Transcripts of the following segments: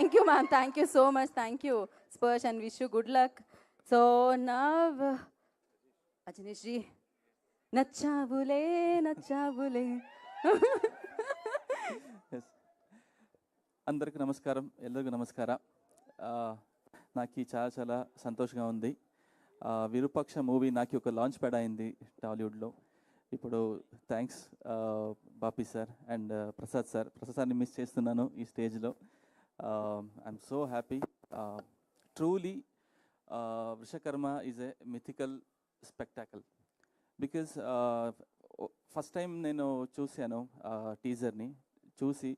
Thank you, ma'am. Thank you so much. Thank you, Sparsh, and wish you good luck. So now, Ajnish ji, nachavule, nachavule. Yes అందరికి నమస్కారం, ఎల్లరికీ నమస్కార. నాకు చాలా చాలా సంతోషంగా ఉంది. విరూపాక్ష మూవీ నాకు ఒక లాంచ్ ప్యాడ్ అయింది టాలీవుడ్లో. ఇప్పుడు thanks Bapi sir and Prasad సార్ని మిస్ చేస్తున్నాను ఈ స్టేజ్లో. I'm so happy. Truly Vrushakarma is a mythical spectacle. Because first time నేను చూశాను టీజర్ని. చూసి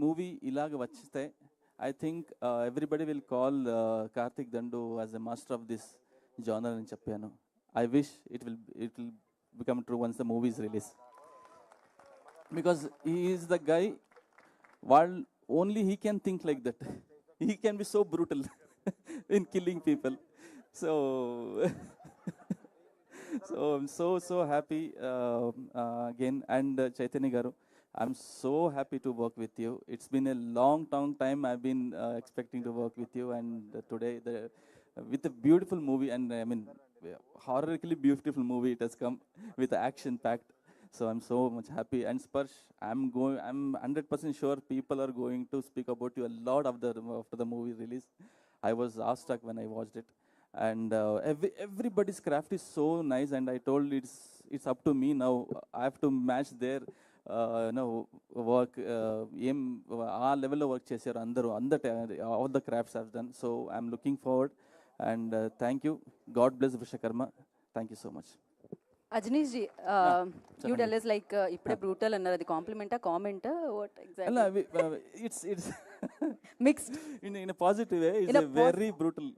మూవీ ఇలాగ వచ్చితే I think everybody will call Karthik Dandu as a master of this genre అని చెప్పాను. I wish it will become true once the movie is release. Because he is the guy, only he can think like that. He can be so brutal in killing people. So I'm so happy again. And Chaitanya garu, I'm so happy to work with you. It's been a long time I've been expecting to work with you, and today with a beautiful movie, and I mean horrorically beautiful movie it has come with action packed. So I'm so much happy. And Sparsh, I'm 100% sure people are going to speak about you a lot after the movie release. I was awestruck when I watched it. And everybody's craft is so nice, and I told it's up to me now. I have to match their work. ఆ లెవెల్లో work చేశారు అందరూ. all the crafts I've done. So I'm looking forward, and thank you. God bless Vrishakharma. Thank you so much. Ajnish ji, you tell us like ipude brutal annaru, అది కాంప్లిమెంటా కామెంటా what exactly? It's Mixed in a positive way. It's a very brutal.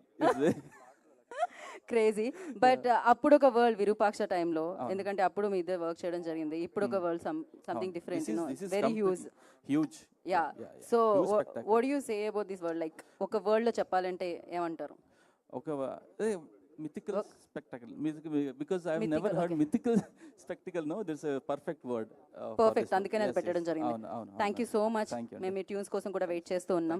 Crazy. But అప్పుడు ఒక world Virupaksha టైంలో, ఎందుకంటే అప్పుడు మీ ఇద్దరు work చేయడం జరిగింది. ఇప్పుడు ఒక world something different, very huge. Yeah. So what you say about this world? Like ఒక వరల్డ్ లో చెప్పాలంటే ఏమంటారు? ఒక mythical spectacle, because I have never heard mythical spectacle. No, there's a perfect word. Perfect, అందుకనే అది పెట్టడం జరిగింది. Thank you so much. మేము ఈ ట్యూన్స్ కోసం కూడా వెయిట్ చేస్తూ ఉన్నాం.